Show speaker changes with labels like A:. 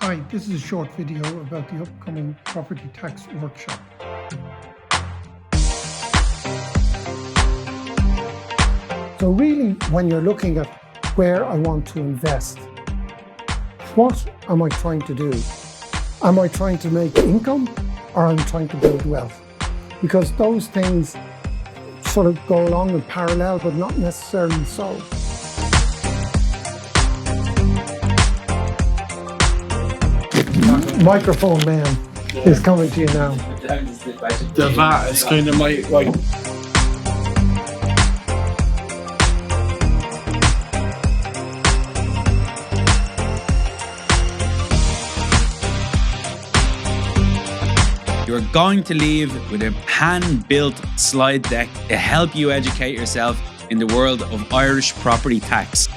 A: Hi, this is a short video about the upcoming property tax workshop. So really, when you're looking at where I want to invest, what am I trying to do? Am I trying to make income or am I trying to build wealth? Because those things sort of go along in parallel, but not necessarily so. Microphone man is coming to you now.
B: The VAT is kind of like
C: You're going to leave with a hand-built slide deck to help you educate yourself in the world of Irish property tax.